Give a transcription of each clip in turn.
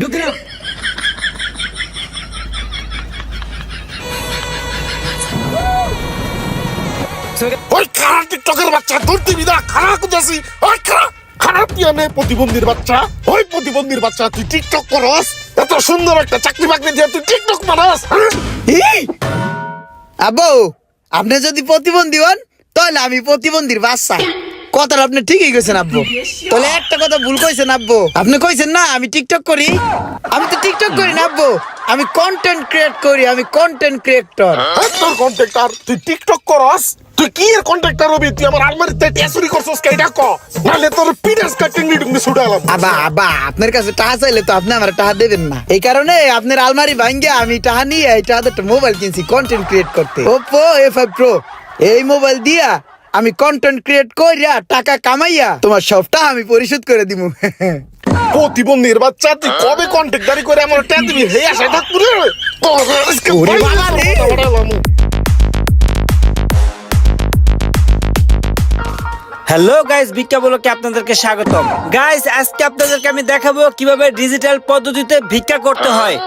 ঢুকে নাও। ওই খারাপ টিকটকের বাচ্চা তোর দিবি না খারাপ যাচ্ছি ওই খারাপ টিয়ানে প্রতিবন্ধীর বাচ্চা ওই প্রতিবন্ধীর বাচ্চা তুই টিকটক করস এত সুন্দর একটা চাকরি বাকরি দিয়ে তুই টিকটক বানাস আব্বু আপনি যদি প্রতিবন্ধী হন তাহলে আমি প্রতিবন্ধীর বাচ্চা কথাটা আপনি ঠিকই কইছেন আব্বু। তাহলে একটা কথা ভুল কইছেন আব্বু, আপনি কইছেন না আমি টিকটক করি, আমি তো টিকটক করি না আব্বু, আমি কন্টেন্ট ক্রিয়েট করি, আমি কন্টেন্ট ক্রিয়েটর। তোর কন্ট্রাক্টর তুই টিকটক করস তুই কি এর কন্ট্রাক্টর হবি তুই আমার আলমারিতে টেসুরি করছস কেডা ক নালে তোর পিডাস কাটিং লিটুঙ্গি ছুড়ালাম। আবা আপনার কাছে টাকা চাইলে তো আপনি আমার টাকা দেবেন না, এই কারণে আপনার আলমারি ভাঙ্গে আমি টাকা নিয়ে এই টাকা একটা মোবাইল কিনছি কন্টেন্ট ক্রিয়েট করতে, Oppo A5 Pro। এই মোবাইল দিয়া আমি কন্টেন্ট ক্রিয়েট কইরা টাকা কামাইয়া তোমার সব টাকা আমি পরিশোধ করে দিমু। প্রতিবন্ধীর বাচ্চা তুই কবে কন্ট্রাক্টরি করে আমার টাকা দিবি হে আসা থাক পুরে ওরে বাবা রে। হ্যালো গাইস, ভিক্ষা ব্লগে আপনাদেরকে স্বাগতম। গাইস আজকে আপনাদেরকে আমি দেখাবো কিভাবে ডিজিটাল পদ্ধতিতে ভিক্ষা করতে হয়।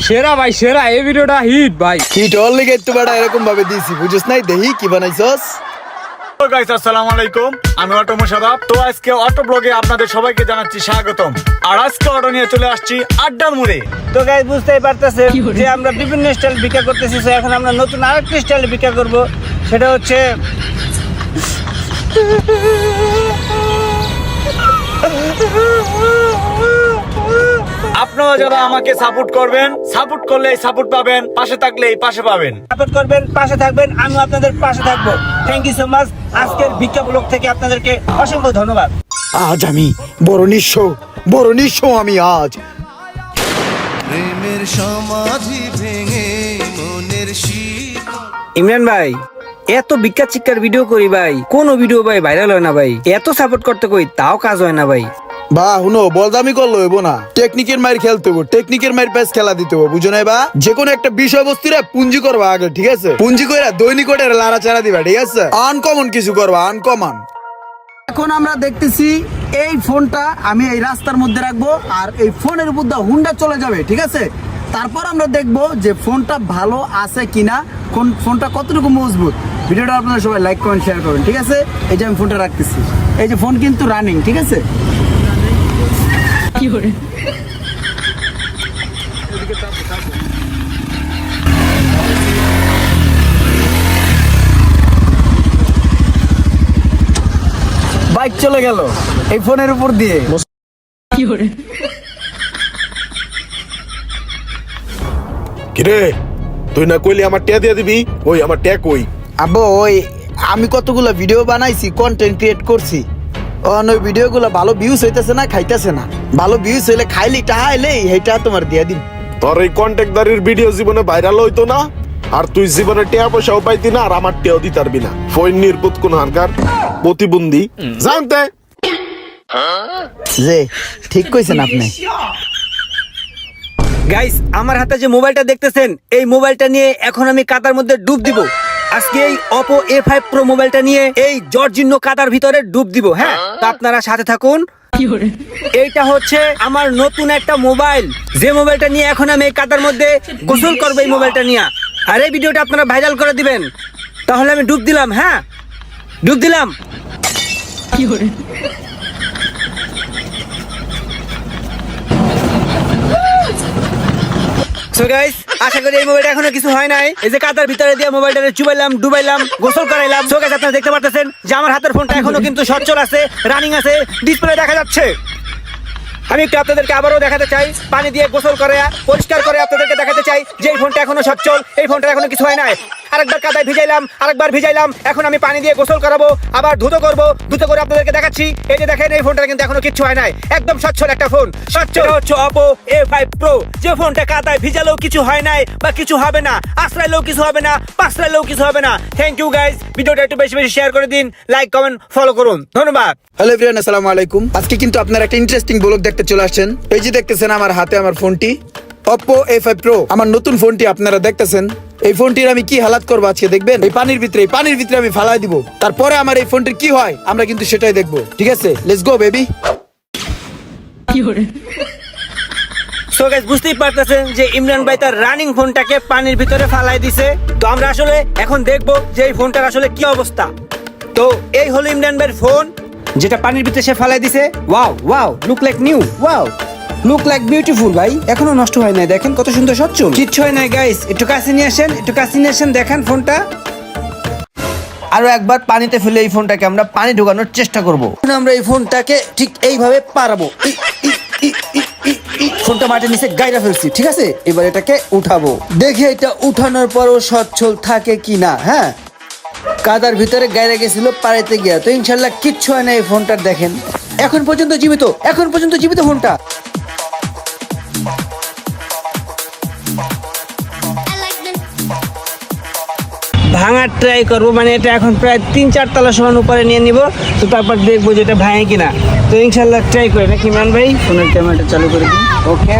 সেরা ভাই সেরা, এই ভিডিওটা হিট ভাই। হিট হল লিগে একটু বড় এরকম ভাবে দিছি, বুঝছ নাই? দেখি কি বানাইছস। হ্যালো গাইস, আসসালামু আলাইকুম। আমি অটো মোশাররফ। তো আজকে অটো ব্লগে আপনাদের সবাইকে জানাচ্ছি স্বাগতম। আর আজকে অটো নিয়ে চলে আসছি আড্ডার মোড়ে। তো গাইস বুঝতেই পারতেছেন যে আমরা বিভিন্ন স্টাইল ভিক্ষা করতেছি, তো এখন আমরা নতুন আরেকটা স্টাইল ভিক্ষা করব, সেটা হচ্ছে আপনারা যারা আমাকে সাপোর্ট করবেন, সাপোর্ট করলেই সাপোর্ট পাবেন, পাশে থাকলেই পাশে পাবেন। সাপোর্ট করবেন, পাশে থাকবেন, আমি আপনাদের পাশে থাকবো। Thank you so much. আজকের ভিক্ষা ব্লগ থেকে আপনাদেরকে অসংখ্য ধন্যবাদ। আজ আমি বড় নিঃস্ব আমি আজ। প্রেমের সমাধি ভেঙে মনের ইমরান ভাই, এত ভিক্ষা চিৎকার ভিডিও করি ভাই, কোন ভিডিও ভাই ভাইরাল হয় না ভাই, এত সাপোর্ট করতে কই তাও কাজ হয় না ভাই। বা হুনো বলদামি করলো হইব না, টেকনিকের মাইর খেলতে হবো, টেকনিকের মাইর প্যাস খেলা দিতে হবো, বুঝো নাই? বা যে কোনো একটা বিষয়বস্তুরে পুঞ্জি করবা আগে, ঠিক আছে? পুঞ্জি কইরা দৈনিক ওটার লাড়া চাড়া দিবা, ঠিক আছে? আনকমন কিছু করবা, আনকমন। এখন আমরা দেখতেছি এই ফোনটা আমি এই রাস্তার মধ্যে রাখবো, আর এই ফোনের উপর দিয়ে হুন্ডা চলে যাবে, ঠিক আছে? তারপর আমরা দেখবো যে ফোনটা ভালো আছে কিনা, কোন ফোনটা কতটুকু মজবুত। ভিডিওটা আপনারা সবাই লাইক কমেন্ট শেয়ার করবেন, ঠিক আছে? এই যে আমি ফোনটা রাখতেছি, এই যে ফোন কিন্তু রানিং, ঠিক আছে? বাইক চলে গেল এই ফোনের উপর দিয়ে। কিরে তুই না কইলি আমার ট্যা দিয়ে দিবি, ওই আমার ট্যা কই? আব্বু ওই আমি কতগুলো ভিডিও বানাইছি, কন্টেন্ট ক্রিয়েট করছি, ওই ভিডিওগুলো ভালো ভিউজ হইতেছে না, খাইতেছে না। ভালো ভিউজ হইলে খাইলি টাকা এলে এইটা তোমার দিয়ে দিন। তোর এই কন্ট্রাক্টদারির ভিডিও জীবনে ভাইরাল হইতো না, আর তুই জীবনে টাকা পয়সাও পাইতি না, আর আমার টেও দিতে পারবি না। ফোন নির্বুত কোন হারকার প্রতিবন্ধী জানতে যে ঠিক কইছেন আপনি। গাইস আমার হাতে যে মোবাইলটা দেখতেছেন, এই মোবাইলটা নিয়ে এখন আমি কাদার মধ্যে ডুব দিব। আজকে এই Oppo A5 Pro মোবাইলটা নিয়ে এই জর্জিনো কাদার ভিতরে ডুব দিব। হ্যাঁ, তো আপনারা সাথে থাকুন। এইটা হচ্ছে আমার নতুন একটা মোবাইল, যে মোবাইলটা নিয়ে এখন আমি এই কাদার মধ্যে গোসল করবো এই মোবাইলটা নিয়ে। আর এই ভিডিওটা আপনারা ভাইরাল করে দিবেন। তাহলে আমি ডুব দিলাম। হ্যাঁ, ডুব দিলাম। সো গাইস, আশা করি এই মোবাইলটা এখনো কিছু হয় নাই। এই যে কাদার ভিতরে দিয়ে মোবাইলটা চুবাইলাম, ডুবাইলাম, গোসল করাইলাম। সো গাইস, আপনারা দেখতে পারতেছেন যে আমার হাতের ফোনটা এখনো কিন্তু সচল আছে, রানিং আছে, ডিসপ্লে দেখা যাচ্ছে। আমি একটু আপনাদেরকে আবারও দেখাতে চাই, পানি দিয়ে গোসল করে পরিষ্কার করে আপনাদেরকে দেখাতে চাই যে এই ফোনটা এখনো সচল, এই ফোনটা এখনো কিছু হয় নাই। আরেকবার কাদায় ভিজাইলাম, আরেকবার ভিজাইলাম, এখন আমি পানি দিয়ে গোসল করাবো, আবার ধুতো করবো, ধুতো করে আপনাদেরকে দেখাচ্ছি। এই যে দেখেন, এই ফোনটা কিন্তু এখনো কিছু হয় নাই, একদম সচ্ছল একটা ফোন। সচ্ছল হচ্ছে Oppo A5 Pro, যে ফোনটা কাদায় ভিজালেও কিছু হয় নাই বা কিছু হবে না, আশ্রাইলেও কিছু হবে না, পাশ্রাইলেও কিছু হবে না। থ্যাংক ইউ গাইস, ভিডিওটা একটু বেশি বেশি শেয়ার করে দিন, লাইক কমেন্ট ফলো করুন, ধন্যবাদ। হ্যালো এভরিওয়ান, আসসালামু আলাইকুম। আজকে কিন্তু আপনারা একটা ইন্টারেস্টিং ব্লগ দেখতে চলে আসছেন। এই যে দেখতেছেন আমার হাতে আমার ফোনটি, Oppo A5 Pro আমার নতুন ফোনটি আপনারা দেখতেছেন। এই ফোনটির আমি কি হালাত করবো আজকে দেখবেন। এই পানির ভিতরে আমি ফালাই দিব, তারপরে আমার এই ফোনটির কি হয় আমরা কিন্তু সেটাই দেখবো, ঠিক আছে? Let's go baby. So guys বুঝতেই পারতেছেন যে ইমরান ভাই তার রানিং ফোনটাকে পানির ভিতরে ফালাই দিছে। তো আমরা আসলে এখন দেখবো যে এই ফোনটার আসলে কি অবস্থা। তো এই হলো ইমরান ভাইয়ের ফোন, যেটা পানির ভিতরে সে ফালাই দিছে। Wow wow, look like new, wow look like beautiful ভাই, এখনো নষ্ট হয় নাই, দেখেন কত সুন্দর সচ্ছল, কিচ্ছু হয় নাই গাইস। একটু কাছে নিয়ে আসেন, দেখেন ফোনটা। আরো একবার পানিতে ফেলে এই ফোনটাকে আমরা পানি ঢোকানোর চেষ্টা করব। আমরা এই ফোনটাকে ঠিক এইভাবে পারাবো। ফোনটা মাটির নিচে গাইরা ফেলছি, ঠিক আছে? এবার এটাকে উঠাবো, দেখে এটা উঠানোর পরও সচ্ছল থাকে কিনা। হ্যাঁ, কাদার ভিতরে গাইরা গেছিল পাড়াইতে গিয়া, তো ইনশাল্লাহ কিচ্ছু হয় না এই ফোনটার। দেখেন এখন পর্যন্ত জীবিত ফোনটা। ভাঙার ট্রাই করবো, মানে এটা এখন প্রায় 3-4 তলা সমান উপরে নিয়ে নিব, তো তারপর দেখবো যে এটা ভাঙে কিনা। তো ইনশাল্লাহ ট্রাই করে নাকি ইমরান ভাই ফোনের ক্যামেরাটা চালু করে দিন। ওকে,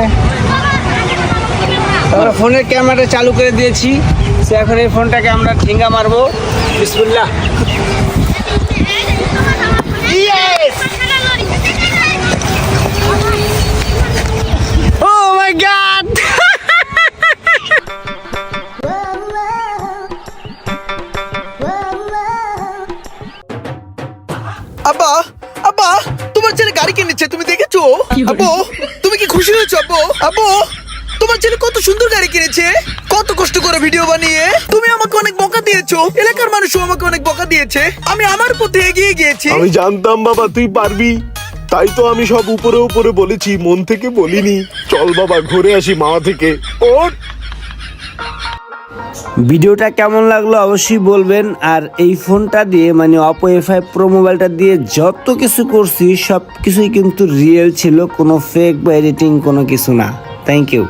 আমরা ফোনের ক্যামেরাটা চালু করে দিয়েছি। সে এখন এই ফোনটাকে আমরা ঠেঙ্গা মারবো। বিসমিল্লাহ। ও মাই গড, আব্বা আব্বা, তোমার ছেলে গাড়ি কিনেছে, তুমি দেখেছো? আব্বু তুমি কি খুশি হয়েছো? আব্বু তোমার ছেলে কত সুন্দর গাড়ি কিনেছে, কত কষ্ট করে ভিডিও বানিয়ে। তুমি আমাকে অনেক বকা দিয়েছো, এলাকার মানুষও আমাকে অনেক বকা দিয়েছে, আমি আমার পথে এগিয়ে গিয়েছি। আমি জানতাম বাবা তুই পারবি, তাই তো আমি সব উপরে বলেছি, মন থেকে বলিনি। চল বাবা ঘুরে আসি মামা থেকে। ওঠ। ভিডিওটা কেমন লাগলো অবশ্যই বলবেন। আর এই ফোনটা দিয়ে মানে Oppo A5 Pro মোবাইলটা দিয়ে যত কিছু করছি সব কিছুই কিন্তু রিয়েল ছিল, কোনো ফেক বা এডিটিং কোনো কিছু না। Thank you.